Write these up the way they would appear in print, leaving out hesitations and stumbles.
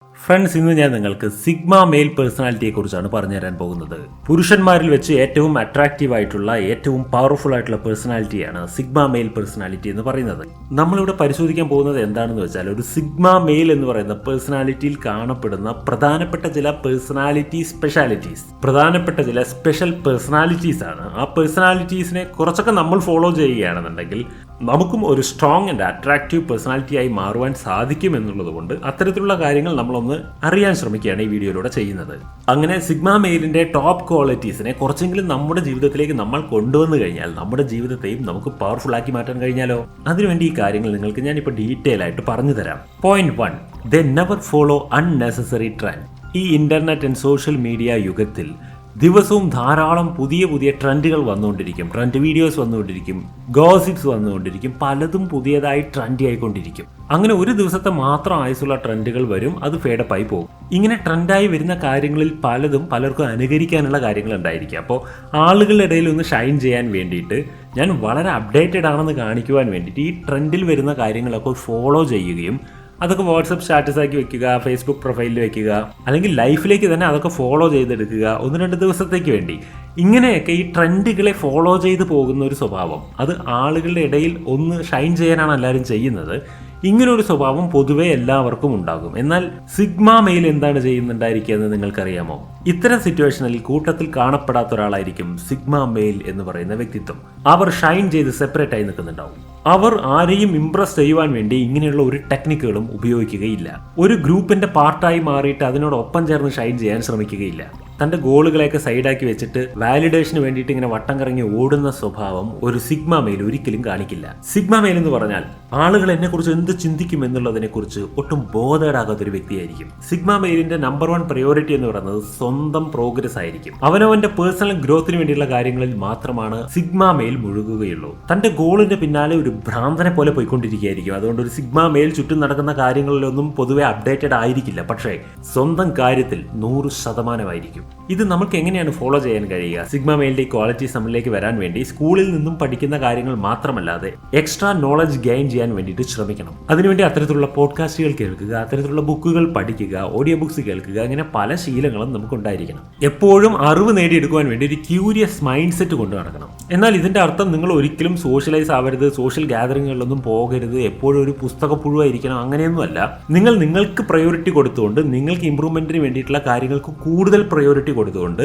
Friends, ഇന്ന് ഞാൻ നിങ്ങൾക്ക് സിഗ്മ മെയിൽ പേഴ്സണാലിറ്റിയെ കുറിച്ചാണ് പറഞ്ഞു തരാൻ പോകുന്നത്. പുരുഷന്മാരിൽ വെച്ച് ഏറ്റവും അട്രാക്റ്റീവ് ആയിട്ടുള്ള ഏറ്റവും പവർഫുൾ ആയിട്ടുള്ള പേഴ്സണാലിറ്റിയാണ് സിഗ്മ മെയിൽ പേഴ്സണാലിറ്റി എന്ന് പറയുന്നത്. നമ്മളിവിടെ പരിശോധിക്കാൻ പോകുന്നത് എന്താണെന്ന് വെച്ചാൽ, ഒരു സിഗ്മ മെയിൽ എന്ന് പറയുന്ന പേഴ്സണാലിറ്റിയിൽ കാണപ്പെടുന്ന പ്രധാനപ്പെട്ട ചില പേഴ്സണാലിറ്റി സ്പെഷ്യാലിറ്റീസ്, പ്രധാനപ്പെട്ട ചില സ്പെഷ്യൽ പേഴ്സണാലിറ്റീസ് ആണ്. ആ പേഴ്സണാലിറ്റീസിനെ കുറച്ചൊക്കെ നമ്മൾ ഫോളോ ചെയ്യുകയാണെന്നുണ്ടെങ്കിൽ നമുക്കും ഒരു സ്ട്രോങ് ആൻഡ് അട്രാക്റ്റീവ് പേഴ്സണാലിറ്റിയായി മാറുവാൻ സാധിക്കും എന്നുള്ളത് കൊണ്ട് അത്തരത്തിലുള്ള കാര്യങ്ങൾ നമ്മളൊന്ന് അറിയാൻ ശ്രമിക്കുകയാണ് ഈ വീഡിയോയിലൂടെ ചെയ്യുന്നത്. അങ്ങനെ സിഗ്മ മെയിലിന്റെ ടോപ്പ് ക്വാളിറ്റീസിനെ കുറച്ചെങ്കിലും നമ്മുടെ ജീവിതത്തിലേക്ക് നമ്മൾ കൊണ്ടുവന്നു കഴിഞ്ഞാൽ നമ്മുടെ ജീവിതത്തെയും നമുക്ക് പവർഫുൾ ആക്കി മാറ്റാൻ കഴിഞ്ഞാലോ? അതിനുവേണ്ടി ഈ കാര്യങ്ങൾ നിങ്ങൾക്ക് ഞാനിപ്പോൾ ഡീറ്റെയിൽ ആയിട്ട് പറഞ്ഞു തരാം. Point 1, they never follow unnecessary trend. ഈ ഇന്റർനെറ്റ് ആൻഡ് സോഷ്യൽ മീഡിയ യുഗത്തിൽ ദിവസവും ധാരാളം പുതിയ പുതിയ ട്രെൻഡുകൾ വന്നുകൊണ്ടിരിക്കും, ട്രെൻഡ് വീഡിയോസ് വന്നുകൊണ്ടിരിക്കും, ഗോസിപ്സ് വന്നുകൊണ്ടിരിക്കും, പലതും പുതിയതായി ട്രെൻഡി ആയിക്കൊണ്ടിരിക്കും. അങ്ങനെ ഒരു ദിവസത്തെ മാത്രം ആയുസുള്ള ട്രെൻഡുകൾ വരും, അത് ഫേഡപ്പായി പോകും. ഇങ്ങനെ ട്രെൻഡായി വരുന്ന കാര്യങ്ങളിൽ പലർക്കും അനുകരിക്കാനുള്ള കാര്യങ്ങൾ ഉണ്ടായിരിക്കും. അപ്പോൾ ആളുകളുടെ ഇടയിൽ ഒന്ന് ഷൈൻ ചെയ്യാൻ വേണ്ടിയിട്ട് ഞാൻ വളരെ അപ്ഡേറ്റഡ് ആണെന്ന് കാണിക്കുവാൻ വേണ്ടിയിട്ട് ഈ ട്രെൻഡിൽ വരുന്ന കാര്യങ്ങളൊക്കെ ഫോളോ ചെയ്യുകയും അതൊക്കെ വാട്സപ്പ് സ്റ്റാറ്റസ് ആക്കി വെക്കുക, ഫേസ്ബുക്ക് പ്രൊഫൈലിൽ വെക്കുക, അല്ലെങ്കിൽ ലൈഫിലേക്ക് തന്നെ അതൊക്കെ ഫോളോ ചെയ്തെടുക്കുക 1-2 ദിവസത്തേക്ക് വേണ്ടി. ഇങ്ങനെയൊക്കെ ഈ ട്രെൻഡുകളെ ഫോളോ ചെയ്ത് പോകുന്ന ഒരു സ്വഭാവം, അത് ആളുകളുടെ ഇടയിൽ ഒന്ന് ഷൈൻ ചെയ്യാനാണ് എല്ലാവരും ചെയ്യുന്നത്. ഇങ്ങനൊരു സ്വഭാവം പൊതുവെ എല്ലാവർക്കും ഉണ്ടാകും. എന്നാൽ സിഗ്മ മെയിൽ എന്താണ് ചെയ്യുന്നുണ്ടായിരിക്കുക എന്ന് നിങ്ങൾക്കറിയാമോ? ഇത്തരം സിറ്റുവേഷനിൽ കൂട്ടത്തിൽ കാണപ്പെടാത്ത ഒരാളായിരിക്കും സിഗ്മ മെയിൽ എന്ന് പറയുന്ന വ്യക്തിത്വം. അവർ ഷൈൻ ചെയ്ത് സെപ്പറേറ്റ് ആയി നിൽക്കുന്നുണ്ടാവും. അവർ ആരെയും ഇംപ്രസ് ചെയ്യുവാൻ വേണ്ടി ഇങ്ങനെയുള്ള ഒരു ടെക്നിക്കുകളും ഉപയോഗിക്കുകയില്ല. ഒരു ഗ്രൂപ്പിന്റെ പാർട്ടായി മാറിയിട്ട് അതിനോടൊപ്പം ചേർന്ന് ഷൈൻ ചെയ്യാൻ ശ്രമിക്കുകയില്ല. തന്റെ ഗോളുകളെയൊക്കെ സൈഡാക്കി വെച്ചിട്ട് വാലിഡേഷന് വേണ്ടിയിട്ട് ഇങ്ങനെ വട്ടം കറങ്ങി ഓടുന്ന സ്വഭാവം ഒരു സിഗ്മ മെയിൽ ഒരിക്കലും കാണിക്കില്ല. സിഗ്മ മെയിൽ എന്ന് പറഞ്ഞാൽ ആളുകൾ എന്നെക്കുറിച്ച് എന്ത് ചിന്തിക്കും എന്നുള്ളതിനെ കുറിച്ച് ഒട്ടും ബോധേഡാകാത്തൊരു വ്യക്തിയായിരിക്കും. സിഗ്മ മെയിലിന്റെ നമ്പർ 1 പ്രയോറിറ്റി എന്ന് പറയുന്നത് സ്വന്തം പ്രോഗ്രസ് ആയിരിക്കും. അവനവന്റെ പേഴ്സണൽ ഗ്രോത്തിന് വേണ്ടിയുള്ള കാര്യങ്ങളിൽ മാത്രമാണ് സിഗ്മ മെയിൽ മുഴുകുകയുള്ളൂ. തന്റെ ഗോളിന്റെ പിന്നാലെ ഒരു ഭ്രാന്തനെ പോലെ പോയിക്കൊണ്ടിരിക്കുകയായിരിക്കും. അതുകൊണ്ട് ഒരു സിഗ്മ മെയിൽ ചുറ്റും നടക്കുന്ന കാര്യങ്ങളിലൊന്നും പൊതുവെ അപ്ഡേറ്റഡ് ആയിരിക്കില്ല, പക്ഷേ സ്വന്തം കാര്യത്തിൽ 100% ഇത് നമുക്ക് എങ്ങനെയാണ് ഫോളോ ചെയ്യാൻ കഴിയുക? സിഗ്മ മെയിലിന്റെ ക്വാളിറ്റീസ് നമ്മളിലേക്ക് വരാൻ വേണ്ടി സ്കൂളിൽ നിന്നും പഠിക്കുന്ന കാര്യങ്ങൾ മാത്രമല്ലാതെ എക്സ്ട്രാ നോളജ് ഗെയിൻ ചെയ്യാൻ വേണ്ടിയിട്ട് ശ്രമിക്കണം. അതിനുവേണ്ടി അത്തരത്തിലുള്ള പോഡ്കാസ്റ്റുകൾ കേൾക്കുക, അത്തരത്തിലുള്ള ബുക്കുകൾ പഠിക്കുക, ഓഡിയോ ബുക്സ് കേൾക്കുക, അങ്ങനെ പല ശീലങ്ങളും നമുക്കുണ്ടായിരിക്കണം. എപ്പോഴും അറിവ് നേടിയെടുക്കുവാൻ വേണ്ടി ഒരു ക്യൂരിയസ് മൈൻഡ് സെറ്റ് കൊണ്ടു നടക്കണം. എന്നാൽ ഇതിന്റെ അർത്ഥം നിങ്ങൾ ഒരിക്കലും സോഷ്യലൈസ് ആവരുത്, സോഷ്യൽ ഗാദറിങ്ങുകളിലൊന്നും പോകരുത്, എപ്പോഴും ഒരു പുസ്തകപ്പുഴുവായിരിക്കണം, അങ്ങനെയൊന്നുമല്ല. നിങ്ങൾക്ക് പ്രയോറിറ്റി കൊടുത്തുകൊണ്ട് നിങ്ങൾക്ക് ഇംപ്രൂവ്മെന്റിന് വേണ്ടിയിട്ടുള്ള കാര്യങ്ങൾക്ക് കൂടുതൽ പ്രയോറിറ്റി കൊടുത്തുകൊണ്ട്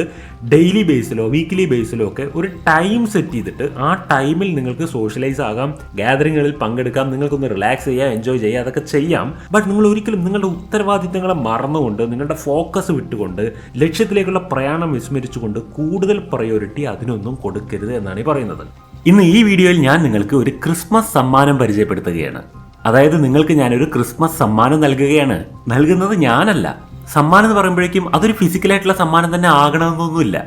ഡെയിലി ബേസിലോ വീക്ക്ലി ബേസിലോ ഒക്കെ ഒരു ടൈം സെറ്റ് ചെയ്തിട്ട് ആ ടൈമിൽ നിങ്ങൾക്ക് സോഷ്യലൈസ് ആകാം, ഗാദറിങ്ങുകളിൽ പങ്കെടുക്കാം, നിങ്ങൾക്കൊന്ന് റിലാക്സ് ചെയ്യാം, എൻജോയ് ചെയ്യാം, അതൊക്കെ ചെയ്യാം. ബട്ട് നിങ്ങൾ ഒരിക്കലും നിങ്ങളുടെ ഉത്തരവാദിത്തങ്ങളെ മറന്നുകൊണ്ട്, നിങ്ങളുടെ ഫോക്കസ് വിട്ടുകൊണ്ട്, ലക്ഷ്യത്തിലേക്കുള്ള പ്രയാണം വിസ്മരിച്ചുകൊണ്ട് കൂടുതൽ പ്രയോറിറ്റി അതിനൊന്നും കൊടുക്കരുത് എന്നാണ് ഈ പറയുന്നത്. ഇന്ന് ഈ വീഡിയോയിൽ ഞാൻ നിങ്ങൾക്ക് ഒരു ക്രിസ്മസ് സമ്മാനം പരിചയപ്പെടുത്തുകയാണ്. അതായത് നിങ്ങൾക്ക് ഞാനൊരു ക്രിസ്മസ് സമ്മാനം നൽകുകയാണ്. നൽകുന്നത് ഞാനല്ല. സമ്മാനം എന്ന് പറയുമ്പോഴേക്കും അതൊരു ഫിസിക്കലായിട്ടുള്ള സമ്മാനം തന്നെ ആകണമെന്നൊന്നുമില്ല.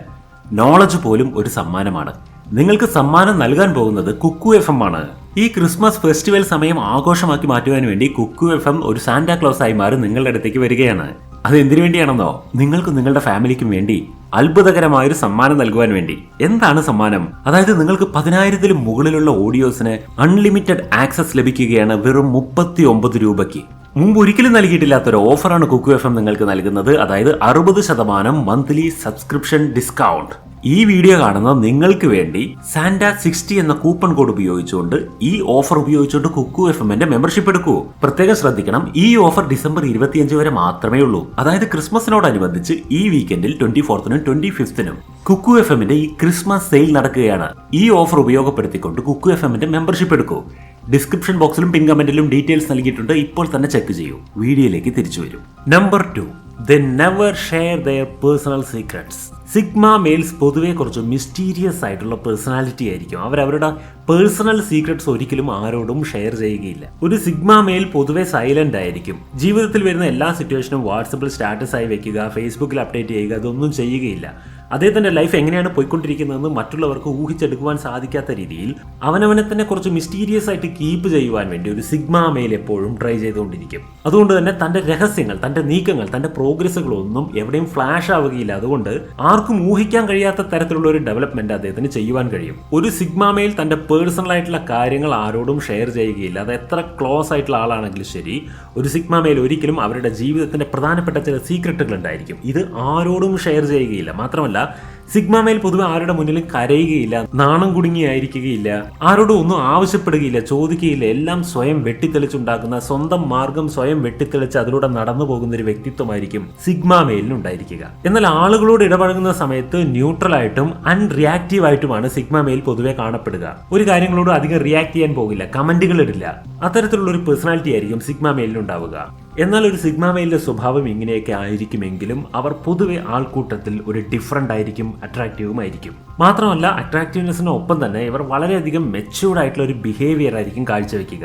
നോളജ് പോലും ഒരു സമ്മാനമാണ്. നിങ്ങൾക്ക് സമ്മാനം നൽകാൻ പോകുന്നത് കുക്കു FM ആണ്. ഈ ക്രിസ്മസ് ഫെസ്റ്റിവൽ സമയം ആഘോഷമാക്കി മാറ്റുവാൻ വേണ്ടി കുക്കു FM ഒരു സാന്റാക്ലോസ് ആയി മാറി നിങ്ങളുടെ അടുത്തേക്ക് വരികയാണ്. അത് എന്തിനു വേണ്ടിയാണെന്നോ? നിങ്ങൾക്കും നിങ്ങളുടെ ഫാമിലിക്കും വേണ്ടി അത്ഭുതകരമായൊരു സമ്മാനം നൽകുവാൻ വേണ്ടി. എന്താണ് സമ്മാനം? അതായത് നിങ്ങൾക്ക് 10,000-ലും മുകളിലുള്ള ഓഡിയോസിന് അൺലിമിറ്റഡ് ആക്സസ് ലഭിക്കുകയാണ് വെറും 39 രൂപയ്ക്ക്. മുമ്പ് ഒരിക്കലും നൽകിയിട്ടില്ലാത്തൊരു ഓഫറാണ് കുക്കു FM നിങ്ങൾക്ക് നൽകുന്നത്. അതായത് 60% മന്ത്ലി സബ്സ്ക്രിപ്ഷൻ ഡിസ്കൗണ്ട്. ഈ വീഡിയോ കാണുന്ന നിങ്ങൾക്ക് വേണ്ടി സാന്റ 60 എന്ന കൂപ്പൺ കോഡ് ഉപയോഗിച്ചുകൊണ്ട്, ഈ ഓഫർ ഉപയോഗിച്ചുകൊണ്ട് കുക്കു FMന്റെ മെമ്പർഷിപ്പ് എടുക്കൂ. പ്രത്യേകം ശ്രദ്ധിക്കണം, ഈ ഓഫർ ഡിസംബർ 25 വരെ മാത്രമേ ഉള്ളൂ. അതായത് ക്രിസ്മസിനോടനുബന്ധിച്ച് ഈ വീക്കെൻഡിൽ 24നും 25നും കുക്കു FMന്റെ ഈ ക്രിസ്മസ് സെയിൽ നടക്കുകയാണ്. ഈ ഓഫർ ഉപയോഗപ്പെടുത്തിക്കൊണ്ട് കുക്കു FMന്റെ മെമ്പർഷിപ്പ് എടുക്കൂ. ഡിസ്ക്രിപ്ഷൻ ബോക്സിലും പിൻ കമന്റിലും ഡീറ്റെയിൽസ് നൽകിയിട്ടുണ്ട്. ഇപ്പോൾ തന്നെ ചെക്ക് ചെയ്യൂ. വീഡിയോയിലേക്ക് തിരിച്ചു വരും. Number 2, they never share their personal secrets. Sigma males പൊതുവെ കുറച്ച് മിസ്റ്റീരിയസ് ആയിട്ടുള്ള പേഴ്സണാലിറ്റി ആയിരിക്കും. അവരവരുടെ പേഴ്സണൽ സീക്രട്സ് ഒരിക്കലും ആരോടും ഷെയർ ചെയ്യുകയില്ല. ഒരു സിഗ്മ മെയിൽ പൊതുവെ സൈലന്റ് ആയിരിക്കും. ജീവിതത്തിൽ വരുന്ന എല്ലാ സിറ്റുവേഷനും വാട്സപ്പിൽ സ്റ്റാറ്റസ് ആയി വെക്കുക, ഫേസ്ബുക്കിൽ അപ്ഡേറ്റ് ചെയ്യുക, അതൊന്നും ചെയ്യുകയില്ല. അദ്ദേഹത്തിന്റെ ലൈഫ് എങ്ങനെയാണ് പോയിക്കൊണ്ടിരിക്കുന്നതെന്ന് മറ്റുള്ളവർക്ക് ഊഹിച്ചെടുക്കുവാൻ സാധിക്കാത്ത രീതിയിൽ അവനവനെ തന്നെ കുറച്ച് മിസ്റ്റീരിയസ് ആയിട്ട് കീപ്പ് ചെയ്യുവാൻ വേണ്ടി ഒരു സിഗ്മ മെയിൽ എപ്പോഴും ട്രൈ ചെയ്തുകൊണ്ടിരിക്കും. അതുകൊണ്ട് തന്നെ തന്റെ രഹസ്യങ്ങൾ, തന്റെ നീക്കങ്ങൾ, തന്റെ പ്രോഗ്രസ്സുകളൊന്നും എവിടെയും ഫ്ലാഷ് ആവുകയില്ല. അതുകൊണ്ട് ആർക്കും ഊഹിക്കാൻ കഴിയാത്ത തരത്തിലുള്ള ഒരു ഡെവലപ്മെന്റ് അദ്ദേഹത്തിന് ചെയ്യുവാൻ കഴിയും. ഒരു സിഗ്മ മെയിൽ തന്റെ പേഴ്സണൽ ആയിട്ടുള്ള കാര്യങ്ങൾ ആരോടും ഷെയർ ചെയ്യുകയില്ല. അത് എത്ര ക്ലോസ് ആയിട്ടുള്ള ആളാണെങ്കിലും ശരി, ഒരു സിഗ്മ മെയിൽ ഒരിക്കലും അവരുടെ ജീവിതത്തിന്റെ പ്രധാനപ്പെട്ട ചില സീക്രട്ടുകൾ ഉണ്ടായിരിക്കും. ഇത് ആരോടും ഷെയർ ചെയ്യുകയില്ല. മാത്രമല്ല സിഗ്മ മെയിൽ പൊതുവെ ആരുടെ മുന്നിലും കരയുകയില്ല, നാണം കുടുങ്ങിയായിരിക്കുകയില്ല, ആരോടും ഒന്നും ആവശ്യപ്പെടുകയില്ല, ചോദിക്കുകയില്ല. എല്ലാം സ്വയം വെട്ടിത്തെളിച്ചുണ്ടാക്കുന്ന, സ്വന്തം മാർഗം സ്വയം വെട്ടിത്തെളിച്ച് അതിലൂടെ നടന്നു പോകുന്ന ഒരു വ്യക്തിത്വമായിരിക്കും സിഗ്മ മെയിലിനുണ്ടായിരിക്കുക. എന്നാൽ ആളുകളോട് ഇടപഴകുന്ന സമയത്ത് ന്യൂട്രൽ ആയിട്ടും അൺറിയാക്റ്റീവ് ആയിട്ടുമാണ് സിഗ്മ മെയിൽ പൊതുവെ കാണപ്പെടുക. ഒരു കാര്യങ്ങളോട് അധികം റിയാക്ട് ചെയ്യാൻ പോകില്ല, കമന്റുകൾ ഇടില്ല. അത്തരത്തിലുള്ള ഒരു പേഴ്സണാലിറ്റി ആയിരിക്കും സിഗ്മ മെയിലിനുണ്ടാവുക. എന്നാൽ ഒരു സിഗ്മ മെയിലിന്റെ സ്വഭാവം ഇങ്ങനെയൊക്കെ ആയിരിക്കുമെങ്കിലും അവർ പൊതുവെ ആൾക്കൂട്ടത്തിൽ ഒരു ഡിഫറൻ്റ് ആയിരിക്കും, അട്രാക്റ്റീവും ആയിരിക്കും. മാത്രമല്ല അട്രാക്റ്റീവ്നെസ്സിനൊപ്പം തന്നെ ഇവർ വളരെയധികം മെച്യൂർഡ് ആയിട്ടുള്ള ഒരു ബിഹേവിയർ ആയിരിക്കും കാഴ്ചവെക്കുക.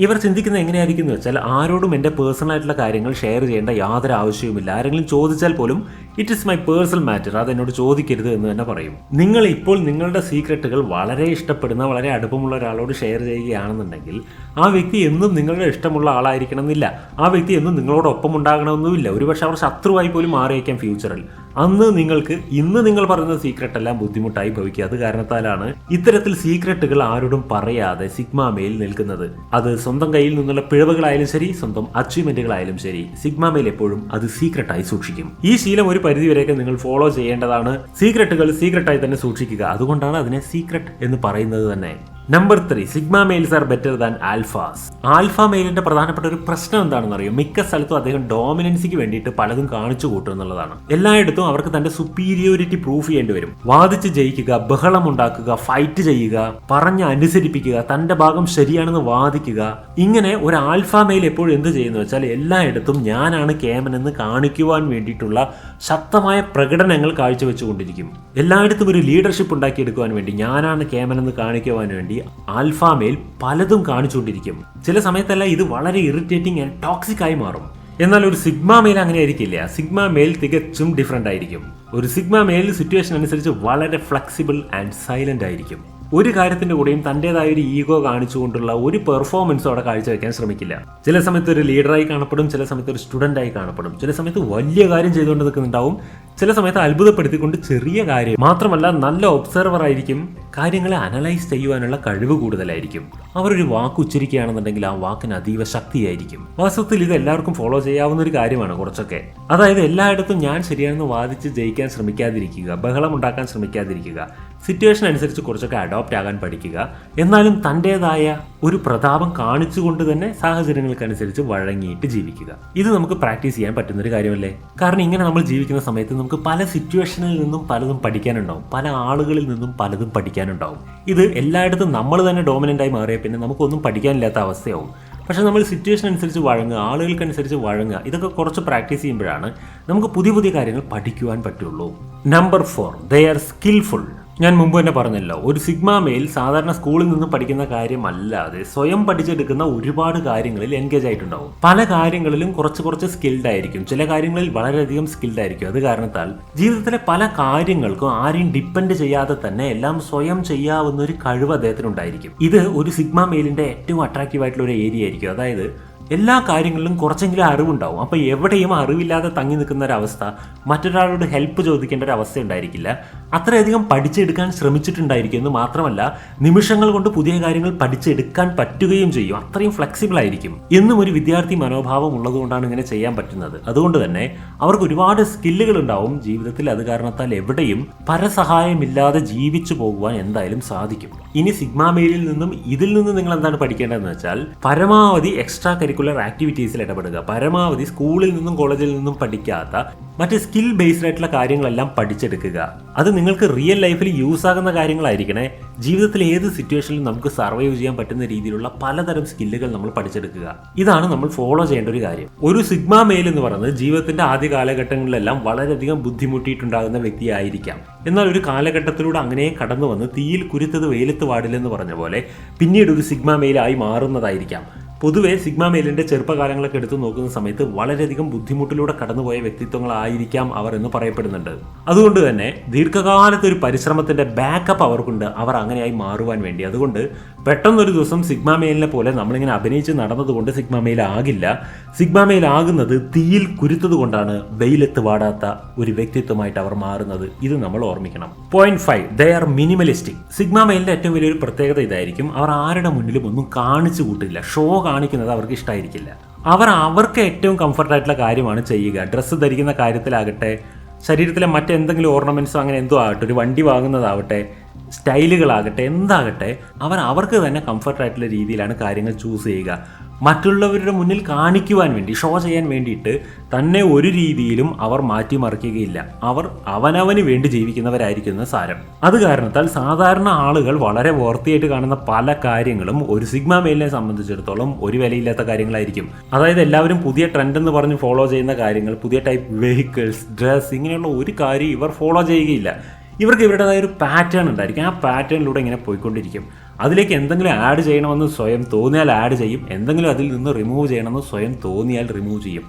ഇവർ ചിന്തിക്കുന്നത് എങ്ങനെയായിരിക്കും എന്ന് വെച്ചാൽ ആരോടും എൻ്റെ പേഴ്സണൽ ആയിട്ടുള്ള കാര്യങ്ങൾ ഷെയർ ചെയ്യേണ്ട യാതൊരു ആവശ്യവുമില്ല. ആരെങ്കിലും ചോദിച്ചാൽ പോലും it is my personal matter, അത് എന്നോട് ചോദിക്കരുത് എന്ന് തന്നെ പറയും. നിങ്ങൾ ഇപ്പോൾ നിങ്ങളുടെ സീക്രട്ടുകൾ വളരെ ഇഷ്ടപ്പെടുന്ന, വളരെ അടുപ്പമുള്ള ഒരാളോട് ഷെയർ ചെയ്യുകയാണെന്നുണ്ടെങ്കിൽ ആ വ്യക്തി എന്നും നിങ്ങളുടെ ഇഷ്ടമുള്ള ആളായിരിക്കണം എന്നില്ല. ആ വ്യക്തി എന്നും നിങ്ങളോടൊപ്പം ഉണ്ടാകണമെന്നുമില്ല. ഒരുപക്ഷെ അവർ ശത്രുവായി പോലും മാറിയേക്കാം ഫ്യൂച്ചറിൽ. അന്ന് നിങ്ങൾക്ക് ഇന്ന് നിങ്ങൾ പറയുന്ന സീക്രട്ട് എല്ലാം ബുദ്ധിമുട്ടായി ഭവിക്കുക. അത് കാരണത്താലാണ് ഇത്തരത്തിൽ സീക്രട്ടുകൾ ആരോടും പറയാതെ സിഗ്മ മെയിൽ നിൽക്കുന്നത്. അത് സ്വന്തം കയ്യിൽ നിന്നുള്ള പിഴവുകളായാലും ശരി, സ്വന്തം അച്ചീവ്മെന്റുകളായാലും ശരി, സിഗ്മ മെയിൽ എപ്പോഴും അത് സീക്രട്ടായി സൂക്ഷിക്കും. ഈ ശീലം ഒരു പരിധിവരെയൊക്കെ നിങ്ങൾ ഫോളോ ചെയ്യേണ്ടതാണ്. സീക്രട്ടുകൾ സീക്രട്ടായി തന്നെ സൂക്ഷിക്കുക. അതുകൊണ്ടാണ് അതിനെ സീക്രട്ട് എന്ന് പറയുന്നത് തന്നെ. Number 3, sigma males are better than alphas. Alpha മെയിലിന്റെ പ്രധാനപ്പെട്ട ഒരു പ്രശ്നം എന്താണെന്ന് അറിയാം? മിക്ക സ്ഥലത്തും അദ്ദേഹം ഡോമിനൻസിക്ക് വേണ്ടിയിട്ട് പലതും കാണിച്ചു കൂട്ടും എന്നുള്ളതാണ്. എല്ലായിടത്തും അവർക്ക് തന്റെ സുപ്പീരിയോറിറ്റി പ്രൂഫ് ചെയ്യേണ്ടി വരും. വാദിച്ച് ജയിക്കുക, ബഹളം ഉണ്ടാക്കുക, ഫൈറ്റ് ചെയ്യുക, പറഞ്ഞ് അനുസരിപ്പിക്കുക, തന്റെ ഭാഗം ശരിയാണെന്ന് വാദിക്കുക. ഇങ്ങനെ ഒരു ആൽഫ മെയിൽ എപ്പോഴും എന്ത് ചെയ്യുന്നു വെച്ചാൽ എല്ലായിടത്തും ഞാനാണ് കേമൻ എന്ന് കാണിക്കുവാൻ വേണ്ടിയിട്ടുള്ള ശക്തമായ പ്രകടനങ്ങൾ കാഴ്ചവെച്ചുകൊണ്ടിരിക്കും. എല്ലായിടത്തും ഒരു ലീഡർഷിപ്പ് ഉണ്ടാക്കിയെടുക്കുവാൻ വേണ്ടി, ഞാനാണ് കേമൻ എന്ന് കാണിക്കുവാൻ വേണ്ടി ആൽഫ മെയിൽ പലതും കാണിച്ചുകൊണ്ടിരിക്കും. ചില സമയത്തെല്ലാം ഇത് വളരെ ഇറിറ്റേറ്റിംഗ് ആൻഡ് ടോക്സിക് ആയി മാറും. എന്നാൽ ഒരു സിഗ്മ മെയിൽ അങ്ങനെ ആയിരിക്കില്ല. സിഗ്മ മെയിൽ തികച്ചും ഡിഫറെന്റ് ആയിരിക്കും. ഒരു സിഗ്മ മെയിൽ സിറ്റുവേഷൻ അനുസരിച്ച് വളരെ ഫ്ലെക്സിബിൾ ആൻഡ് സൈലന്റ് ആയിരിക്കും. ഒരു കാര്യത്തിന്റെ കൂടെയും തന്റേതായ ഒരു ഈഗോ കാണിച്ചുകൊണ്ടുള്ള ഒരു പെർഫോമൻസും അവിടെ കാഴ്ചവെക്കാൻ ശ്രമിക്കില്ല. ചില സമയത്ത് ഒരു ലീഡറായി കാണപ്പെടും, ചില സമയത്ത് ഒരു സ്റ്റുഡന്റ് ആയി കാണപ്പെടും, ചില സമയത്ത് വലിയ കാര്യം ചെയ്തുകൊണ്ട് നിൽക്കുന്നുണ്ടാവും, ചില സമയത്ത് അത്ഭുതപ്പെടുത്തിക്കൊണ്ട് ചെറിയ കാര്യം. മാത്രമല്ല നല്ല ഒബ്സർവർ ആയിരിക്കും. കാര്യങ്ങളെ അനലൈസ് ചെയ്യുവാനുള്ള കഴിവ് കൂടുതലായിരിക്കും. അവരൊരു വാക്ക് ഉച്ചരിക്കുകയാണെന്നുണ്ടെങ്കിൽ ആ വാക്കിന് അതീവ ശക്തിയായിരിക്കും. വാസ്തവത്തിൽ ഇത് എല്ലാവർക്കും ഫോളോ ചെയ്യാവുന്ന ഒരു കാര്യമാണ് കുറച്ചൊക്കെ. അതായത് എല്ലായിടത്തും ഞാൻ ശരിയാണെന്ന് വാദിച്ച് ജയിക്കാൻ ശ്രമിക്കാതിരിക്കുക, ബഹളം ഉണ്ടാക്കാൻ ശ്രമിക്കാതിരിക്കുക, സിറ്റുവേഷൻ അനുസരിച്ച് കുറച്ചൊക്കെ അഡോപ്റ്റ് ആകാൻ പഠിക്കുക. എന്നാലും തൻ്റെതായ ഒരു പ്രതാപം കാണിച്ചുകൊണ്ട് തന്നെ സാഹചര്യങ്ങൾക്കനുസരിച്ച് വഴങ്ങിയിട്ട് ജീവിക്കുക. ഇത് നമുക്ക് പ്രാക്ടീസ് ചെയ്യാൻ പറ്റുന്ന ഒരു കാര്യമല്ലേ? കാരണം ഇങ്ങനെ നമ്മൾ ജീവിക്കുന്ന സമയത്ത് നമുക്ക് പല സിറ്റുവേഷനിൽ നിന്നും പലതും പഠിക്കാനുണ്ടാവും, പല ആളുകളിൽ നിന്നും പലതും പഠിക്കാനുണ്ടാവും. ഇത് എല്ലായിടത്തും നമ്മൾ തന്നെ ഡോമിനൻ്റായി മാറിയ പിന്നെ നമുക്കൊന്നും പഠിക്കാനില്ലാത്ത അവസ്ഥയാവും. പക്ഷേ നമ്മൾ സിറ്റുവേഷൻ അനുസരിച്ച് വഴങ്ങുക, ആളുകൾക്കനുസരിച്ച് വഴങ്ങുക, ഇതൊക്കെ കുറച്ച് പ്രാക്ടീസ് ചെയ്യുമ്പോഴാണ് നമുക്ക് പുതിയ പുതിയ കാര്യങ്ങൾ പഠിക്കുവാൻ പറ്റുള്ളൂ. Number 4, they are skilful. ഞാൻ മുമ്പ് തന്നെ പറഞ്ഞല്ലോ, ഒരു സിഗ്മ മെയിൽ സാധാരണ സ്കൂളിൽ നിന്ന് പഠിക്കുന്ന കാര്യമല്ലാതെ സ്വയം പഠിച്ചെടുക്കുന്ന ഒരുപാട് കാര്യങ്ങളിൽ എൻഗേജ് ആയിട്ടുണ്ടാവും. പല കാര്യങ്ങളിലും കുറച്ച് സ്കിൽഡ് ആയിരിക്കും, ചില കാര്യങ്ങളിൽ വളരെയധികം സ്കിൽഡ് ആയിരിക്കും. അത് കാരണത്താൽ ജീവിതത്തിലെ പല കാര്യങ്ങൾക്കും ആരെയും ഡിപ്പെൻഡ് ചെയ്യാതെ തന്നെ എല്ലാം സ്വയം ചെയ്യാവുന്ന ഒരു കഴിവ് അദ്ദേഹത്തിനുണ്ടായിരിക്കും. ഇത് ഒരു സിഗ്മ മെയിലിന്റെ ഏറ്റവും അട്രാക്റ്റീവ് ആയിട്ടുള്ള ഒരു ഏരിയ ആയിരിക്കും. അതായത് എല്ലാ കാര്യങ്ങളിലും കുറച്ചെങ്കിലും അറിവുണ്ടാവും. അപ്പോൾ എവിടെയും അറിവില്ലാതെ തങ്ങി നിൽക്കുന്ന ഒരവസ്ഥ, മറ്റൊരാളോട് ഹെൽപ്പ് ചോദിക്കേണ്ട ഒരു അവസ്ഥ ഉണ്ടായിരിക്കില്ല. അത്രയധികം പഠിച്ചെടുക്കാൻ ശ്രമിച്ചിട്ടുണ്ടായിരിക്കും എന്ന് മാത്രമല്ല, നിമിഷങ്ങൾ കൊണ്ട് പുതിയ കാര്യങ്ങൾ പഠിച്ചെടുക്കാൻ പറ്റുകയും ചെയ്യും. അത്രയും ഫ്ലെക്സിബിൾ ആയിരിക്കും. എന്നും ഒരു വിദ്യാർത്ഥി മനോഭാവം ഉള്ളതുകൊണ്ടാണ് ഇങ്ങനെ ചെയ്യാൻ പറ്റുന്നത്. അതുകൊണ്ട് തന്നെ അവർക്ക് ഒരുപാട് സ്കില്ലുകൾ ഉണ്ടാവും ജീവിതത്തിൽ. അത് കാരണത്താൽ എവിടെയും പരസഹായമില്ലാതെ ജീവിച്ചു പോകുവാൻ എന്തായാലും സാധിക്കും. ഇനി സിഗ്മ മെയിലിൽ നിന്നും ഇതിൽ നിന്ന് നിങ്ങൾ എന്താണ് പഠിക്കേണ്ടതെന്ന് വെച്ചാൽ, പരമാവധി എക്സ്ട്രാ കരിക്കുലർ ആക്ടിവിറ്റീസിൽ ഇടപെടുക. പരമാവധി സ്കൂളിൽ നിന്നും കോളേജിൽ നിന്നും പഠിക്കാത്ത മറ്റ് സ്കിൽ ബേസ്ഡ് ആയിട്ടുള്ള കാര്യങ്ങളെല്ലാം പഠിച്ചെടുക്കുക. അത് നിങ്ങൾക്ക് റിയൽ ലൈഫിൽ യൂസ് ആകുന്ന കാര്യങ്ങളായിരിക്കണേ. ജീവിതത്തിൽ ഏത് സിറ്റുവേഷനിലും നമുക്ക് സർവൈവ് ചെയ്യാൻ പറ്റുന്ന രീതിയിലുള്ള പലതരം സ്കില്ലുകൾ നമ്മൾ പഠിച്ചെടുക്കുക. ഇതാണ് നമ്മൾ ഫോളോ ചെയ്യേണ്ട ഒരു കാര്യം. ഒരു സിഗ്മ മെയിൽ എന്ന് പറയുന്നത് ജീവിതത്തിന്റെ ആദ്യ കാലഘട്ടങ്ങളിലെല്ലാം വളരെയധികം ബുദ്ധിമുട്ടിയിട്ടുണ്ടാകുന്ന വ്യക്തിയായിരിക്കാം. എന്നാൽ ഒരു കാലഘട്ടത്തിലൂടെ അങ്ങനെ കടന്നു വന്ന് തീയിൽ കുരുത്തത് വെയിലത്ത് വാടില്ലെന്ന് പറഞ്ഞ പോലെ പിന്നീട് ഒരു സിഗ്മ മെയിലായി മാറുന്നതായിരിക്കാം. പൊതുവെ സിഗ്മ മെയിലിന്റെ ചെറുപ്പകാലങ്ങളൊക്കെ എടുത്തു നോക്കുന്ന സമയത്ത് വളരെയധികം ബുദ്ധിമുട്ടിലൂടെ കടന്നുപോയ വ്യക്തിത്വങ്ങളായിരിക്കാം അവർ എന്ന് പറയപ്പെടുന്നുണ്ട്. അതുകൊണ്ട് തന്നെ ദീർഘകാലത്തെ ഒരു പരിശ്രമത്തിന്റെ ബാക്കപ്പ് അവർക്കുണ്ട്, അവർ അങ്ങനെയായി മാറുവാൻ വേണ്ടി. അതുകൊണ്ട് പെട്ടെന്നൊരു ദിവസം സിഗ്മ മെയിലിനെ പോലെ നമ്മളിങ്ങനെ അഭിനയിച്ച് നടന്നതുകൊണ്ട് സിഗ്മ മെയിൽ ആകില്ല. സിഗ്മ മെയിൽ ആകുന്നത് തീയിൽ കുരുത്തത് കൊണ്ടാണ് വെയിലത്ത് വാടാത്ത ഒരു വ്യക്തിത്വമായിട്ട് അവർ മാറുന്നത്. ഇത് നമ്മൾ ഓർമ്മിക്കണം. Point 5, they are minimalistic. Sigma മെയിലിന്റെ ഏറ്റവും വലിയൊരു പ്രത്യേകത ഇതായിരിക്കും, അവർ ആരുടെ മുന്നിലും ഒന്നും കാണിച്ചു കൂട്ടില്ല. ഷോ കാണിക്കുന്നത് അവർക്ക് ഇഷ്ടമായിരിക്കില്ല. അവർക്ക് ഏറ്റവും കംഫർട്ടായിട്ടുള്ള കാര്യമാണ് ചെയ്യുക. ഡ്രസ്സ് ധരിക്കുന്ന കാര്യത്തിലാകട്ടെ, ശരീരത്തിലെ മറ്റെന്തെങ്കിലും ഓർണമെന്റ്സോ അങ്ങനെ എന്തോ ആകട്ടെ, ഒരു വണ്ടി വാങ്ങുന്നതാവട്ടെ, സ്റ്റൈലുകളാകട്ടെ, എന്താകട്ടെ, അവർക്ക് തന്നെ കംഫർട്ടായിട്ടുള്ള രീതിയിലാണ് കാര്യങ്ങൾ ചൂസ് ചെയ്യുക. മറ്റുള്ളവരുടെ മുന്നിൽ കാണിക്കുവാൻ വേണ്ടി, ഷോ ചെയ്യാൻ വേണ്ടിയിട്ട് തന്നെ ഒരു രീതിയിലും അവർ മാറ്റിമറിക്കുകയില്ല. അവർ അവനവന് വേണ്ടി ജീവിക്കുന്നവരായിരിക്കുന്ന സാരം. അത് കാരണത്താൽ സാധാരണ ആളുകൾ വളരെ വൃത്തിയായിട്ട് കാണുന്ന പല കാര്യങ്ങളും ഒരു സിഗ്മ മെയിലിനെ സംബന്ധിച്ചിടത്തോളം ഒരു വിലയില്ലാത്ത കാര്യങ്ങളായിരിക്കും. അതായത് എല്ലാവരും പുതിയ ട്രെൻഡ് എന്ന് പറഞ്ഞ് ഫോളോ ചെയ്യുന്ന കാര്യങ്ങൾ, പുതിയ ടൈപ്പ് വെഹിക്കിൾസ്, ഡ്രസ്, ഇങ്ങനെയുള്ള ഒരു കാര്യം ഇവർ ഫോളോ ചെയ്യുകയില്ല. ഇവർക്ക് ഇവരുടേതായ ഒരു പാറ്റേൺ ഉണ്ടായിരിക്കും. ആ പാറ്റേണിലൂടെ ഇങ്ങനെ പോയിക്കൊണ്ടിരിക്കും. അതിലേക്ക് എന്തെങ്കിലും ആഡ് ചെയ്യണമെന്ന് സ്വയം തോന്നിയാൽ ആഡ് ചെയ്യും, എന്തെങ്കിലും അതിൽ നിന്ന് റിമൂവ് ചെയ്യണമെന്ന് സ്വയം തോന്നിയാൽ റിമൂവ് ചെയ്യും.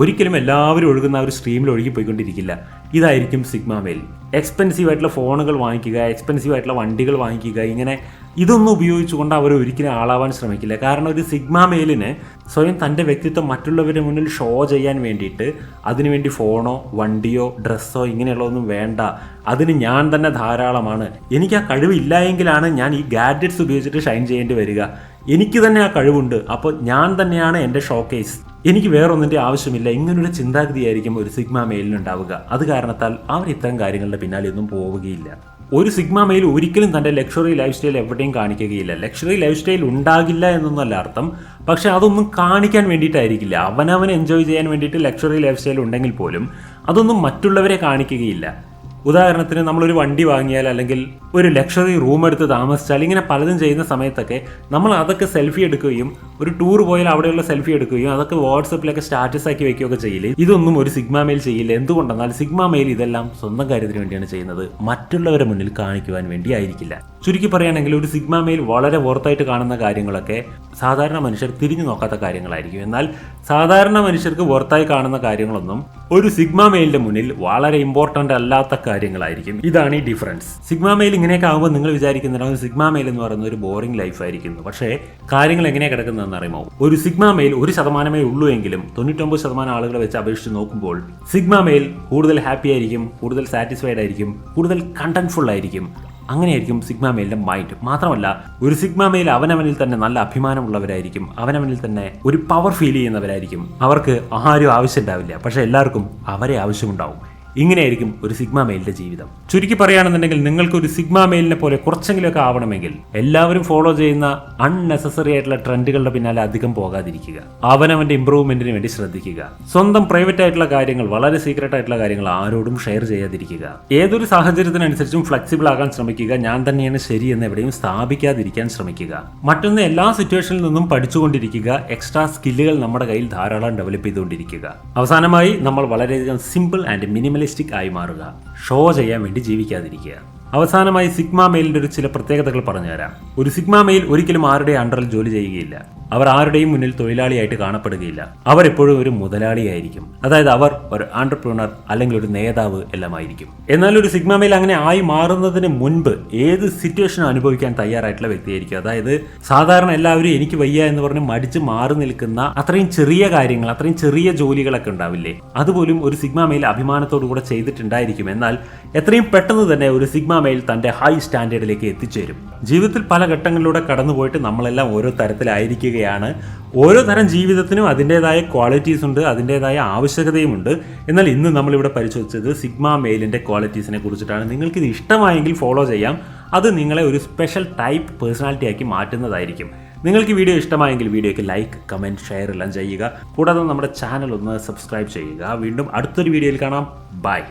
ഒരിക്കലും എല്ലാവരും ഒഴുകുന്ന ഒരു സ്ട്രീമിൽ ഒഴുകി പോയിക്കൊണ്ടിരിക്കില്ല. ഇതായിരിക്കും സിഗ്മ മെയിൽ. എക്സ്പെൻസീവ് ആയിട്ടുള്ള ഫോണുകൾ വാങ്ങിക്കുക, എക്സ്പെൻസീവ് ആയിട്ടുള്ള വണ്ടികൾ വാങ്ങിക്കുക, ഇങ്ങനെ ഇതൊന്നും ഉപയോഗിച്ചുകൊണ്ട് അവർ ഒരിക്കലും ആളാവാൻ ശ്രമിക്കില്ല. കാരണം ഒരു സിഗ്മ മെയിലിന് സ്വയം തൻ്റെ വ്യക്തിത്വം മറ്റുള്ളവരുടെ മുന്നിൽ ഷോ ചെയ്യാൻ വേണ്ടിയിട്ട് അതിനുവേണ്ടി ഫോണോ വണ്ടിയോ ഡ്രസ്സോ ഇങ്ങനെയുള്ളതൊന്നും വേണ്ട. അതിന് ഞാൻ തന്നെ ധാരാളമാണ്. എനിക്ക് ആ കഴിവില്ല എങ്കിലാണ് ഞാൻ ഈ ഗാഡ്ജറ്റ്സ് ഉപയോഗിച്ചിട്ട് ഷൈൻ ചെയ്യേണ്ടി വരിക. എനിക്ക് തന്നെ ആ കഴിവുണ്ട്, അപ്പോൾ ഞാൻ തന്നെയാണ് എൻ്റെ ഷോക്കേസ്, എനിക്ക് വേറൊന്നിൻ്റെ ആവശ്യമില്ല. ഇങ്ങനൊരു ചിന്താഗതിയായിരിക്കും ഒരു സിഗ്മ മെയിലിനുണ്ടാവുക. അത് കാരണത്താൽ അവർ ഇത്തരം കാര്യങ്ങളുടെ പിന്നാലെ ഒന്നും പോവുകയില്ല. ഒരു സിഗ്മ മെയിൽ ഒരിക്കലും തൻ്റെ ലക്ഷറി ലൈഫ് സ്റ്റൈൽ എവിടെയും കാണിക്കുകയില്ല. ലക്ഷറി ലൈഫ് സ്റ്റൈൽ ഉണ്ടാകില്ല എന്നൊന്നല്ല അർത്ഥം, പക്ഷെ അതൊന്നും കാണിക്കാൻ വേണ്ടിയിട്ടായിരിക്കില്ല. അവനവനെ എൻജോയ് ചെയ്യാൻ വേണ്ടിയിട്ട് ലക്ഷറി ലൈഫ് സ്റ്റൈൽ ഉണ്ടെങ്കിൽ പോലും അതൊന്നും മറ്റുള്ളവരെ കാണിക്കുകയില്ല. ഉദാഹരണത്തിന് നമ്മളൊരു വണ്ടി വാങ്ങിയാൽ അല്ലെങ്കിൽ ഒരു ലക്ഷറി റൂം എടുത്ത് താമസിച്ചാൽ ഇങ്ങനെ പലതും ചെയ്യുന്ന സമയത്തൊക്കെ നമ്മൾ അതൊക്കെ സെൽഫി എടുക്കുകയും ഒരു ടൂർ പോയാൽ അവിടെയുള്ള സെൽഫി എടുക്കുകയും അതൊക്കെ വാട്സപ്പിലൊക്കെ സ്റ്റാറ്റസ് ആക്കി വെക്കുകയൊക്കെ ചെയ്യില്ലേ. ഇതൊന്നും ഒരു സിഗ്മ മെയിൽ ചെയ്യില്ല. എന്തുകൊണ്ടെന്നാൽ സിഗ്മ മെയിൽ ഇതെല്ലാം സ്വന്തം കാര്യത്തിന് വേണ്ടിയാണ് ചെയ്യുന്നത്, മറ്റുള്ളവരുടെ മുന്നിൽ കാണിക്കുവാൻ വേണ്ടി ആയിരിക്കില്ല. ചുരുക്കി പറയുകയാണെങ്കിൽ ഒരു സിഗ്മ മെയിൽ വളരെ വോർത്തായിട്ട് കാണുന്ന കാര്യങ്ങളൊക്കെ സാധാരണ മനുഷ്യർ തിരിഞ്ഞു നോക്കാത്ത കാര്യങ്ങളായിരിക്കും. എന്നാൽ സാധാരണ മനുഷ്യർക്ക് വോർത്തായി കാണുന്ന കാര്യങ്ങളൊന്നും ഒരു സിഗ്മ മെയിലിന്റെ മുന്നിൽ വളരെ ഇമ്പോർട്ടന്റ് അല്ലാത്ത കാര്യങ്ങളായിരിക്കും. ഇതാണ് ഈ ഡിഫറൻസ്. സിഗ്മ മെയിൽ ഇങ്ങനെയൊക്കെ ആകുമ്പോൾ നിങ്ങൾ വിചാരിക്കുന്നുണ്ടാവും സിഗ്മ മെയിൽ എന്ന് പറയുന്ന ഒരു ബോറിംഗ് ലൈഫ് ആയിരിക്കുന്നു. പക്ഷേ കാര്യങ്ങൾ എങ്ങനെയാണ് കിടക്കുന്നതെന്ന് അറിയുമോ? ഒരു സിഗ്മ മെയിൽ 1% ഉള്ളൂ എങ്കിലും 99% ആളുകളെ വെച്ച് അപേക്ഷിച്ച് നോക്കുമ്പോൾ സിഗ്മ മെയിൽ കൂടുതൽ ഹാപ്പി ആയിരിക്കും, കൂടുതൽ സാറ്റിസ്ഫൈഡ് ആയിരിക്കും, കൂടുതൽ കണ്ടന്റ്ഫുൾ ആയിരിക്കും. അങ്ങനെയായിരിക്കും സിഗ്മ മെയിലിന്റെ മൈൻഡ്. മാത്രമല്ല ഒരു സിഗ്മ മെയിൽ അവനവനിൽ തന്നെ നല്ല അഭിമാനമുള്ളവരായിരിക്കും, അവനവനിൽ തന്നെ ഒരു പവർ ഫീൽ ചെയ്യുന്നവരായിരിക്കും. അവർക്ക് ആരും ആവശ്യം ഉണ്ടാവില്ല, പക്ഷെ എല്ലാവർക്കും അവരെ ആവശ്യമുണ്ടാവും. ഇങ്ങനെയായിരിക്കും ഒരു സിഗ്മ മെയിലിന്റെ ജീവിതം. ചുരുക്കി പറയുകയാണെന്നുണ്ടെങ്കിൽ നിങ്ങൾക്ക് ഒരു സിഗ്മ മെയിലിനെ പോലെ കുറച്ചെങ്കിലുമൊക്കെ ആവണമെങ്കിൽ എല്ലാവരും ഫോളോ ചെയ്യുന്ന അൺനെസസറി ആയിട്ടുള്ള ട്രെൻഡുകളുടെ പിന്നാലെ അധികം പോകാതിരിക്കുക. അവനവന്റെ ഇംപ്രൂവ്മെന്റിന് വേണ്ടി ശ്രദ്ധിക്കുക. സ്വന്തം പ്രൈവറ്റ് ആയിട്ടുള്ള കാര്യങ്ങൾ, വളരെ സീക്രട്ട് ആയിട്ടുള്ള കാര്യങ്ങൾ ആരോടും ഷെയർ ചെയ്യാതിരിക്കുക. ഏതൊരു സാഹചര്യത്തിനനുസരിച്ചും ഫ്ലെക്സിബിൾ ആകാൻ ശ്രമിക്കുക. ഞാൻ തന്നെയാണ് ശരി എന്ന് എവിടെയും സ്ഥാപിക്കാതിരിക്കാൻ ശ്രമിക്കുക. മറ്റൊന്ന്, എല്ലാ സിറ്റുവേഷനിൽ നിന്നും പഠിച്ചുകൊണ്ടിരിക്കുക. എക്സ്ട്രാ സ്കില്ലുകൾ നമ്മുടെ കയ്യിൽ ധാരാളം ഡെവലപ്പ് ചെയ്തുകൊണ്ടിരിക്കുക. അവസാനമായി നമ്മൾ വളരെയധികം സിമ്പിൾ ആൻഡ് മിനിമൽ ആയി മാറുക. ഷോ ചെയ്യാൻ വേണ്ടി ജീവിക്കാതിരിക്കുക. അവസാനമായി സിഗ്മ മെയിലിന്റെ ഒരു ചില പ്രത്യേകതകൾ പറഞ്ഞുതരാം. ഒരു സിഗ്മ മെയിൽ ഒരിക്കലും ആരുടെ അണ്ടറിൽ ജോലി ചെയ്യുകയില്ല. അവർ ആരുടെയും മുന്നിൽ തൊഴിലാളിയായിട്ട് കാണപ്പെടുകയില്ല. അവർ എപ്പോഴും ഒരു മുതലാളിയായിരിക്കും. അതായത് അവർ ഒരു ആന്റർപ്രണർ അല്ലെങ്കിൽ ഒരു നേതാവ് എല്ലാമായിരിക്കും. എന്നാൽ ഒരു സിഗ്മ മെയിൽ അങ്ങനെ ആയി മാറുന്നതിന് മുൻപ് ഏത് സിറ്റുവേഷനും അനുഭവിക്കാൻ തയ്യാറായിട്ടുള്ള വ്യക്തിയായിരിക്കും. അതായത് സാധാരണ എല്ലാവരും എനിക്ക് വയ്യ എന്ന് പറഞ്ഞ് മടിച്ച് മാറി നിൽക്കുന്ന അത്രയും ചെറിയ കാര്യങ്ങൾ, അത്രയും ചെറിയ ജോലികളൊക്കെ ഉണ്ടാവില്ലേ, അതുപോലും ഒരു സിഗ്മ മെയിൽ അഭിമാനത്തോടു കൂടെ ചെയ്തിട്ടുണ്ടായിരിക്കും. എന്നാൽ എത്രയും പെട്ടെന്ന് തന്നെ ഒരു സിഗ്മ മെയിൽ തന്റെ ഹൈ സ്റ്റാൻഡേർഡിലേക്ക് എത്തിച്ചേരും. ജീവിതത്തിൽ പല ഘട്ടങ്ങളിലൂടെ കടന്നുപോയിട്ട് നമ്മളെല്ലാം ഓരോ തരത്തിലായിരിക്കുകയാണ്. ഓരോ തരം ജീവിതത്തിനും അതിൻ്റെതായ ക്വാളിറ്റീസ് ഉണ്ട്, അതിൻ്റെതായ ആവശ്യകതയുമുണ്ട്. എന്നാൽ ഇന്ന് നമ്മളിവിടെ പരിശോധിച്ചത് സിഗ്മ മെയിലിൻ്റെ ക്വാളിറ്റീസിനെ കുറിച്ചിട്ടാണ്. നിങ്ങൾക്കിത് ഇഷ്ടമായെങ്കിൽ ഫോളോ ചെയ്യാം. അത് നിങ്ങളെ ഒരു സ്പെഷ്യൽ ടൈപ്പ് പേഴ്സണാലിറ്റി ആക്കി മാറ്റുന്നതായിരിക്കും. നിങ്ങൾക്ക് വീഡിയോ ഇഷ്ടമായെങ്കിൽ വീഡിയോയ്ക്ക് ലൈക്ക്, കമൻറ്റ്, ഷെയർ എല്ലാം ചെയ്യുക. കൂടാതെ നമ്മുടെ ചാനൽ ഒന്ന് സബ്സ്ക്രൈബ് ചെയ്യുക. വീണ്ടും അടുത്തൊരു വീഡിയോയിൽ കാണാം. ബൈ.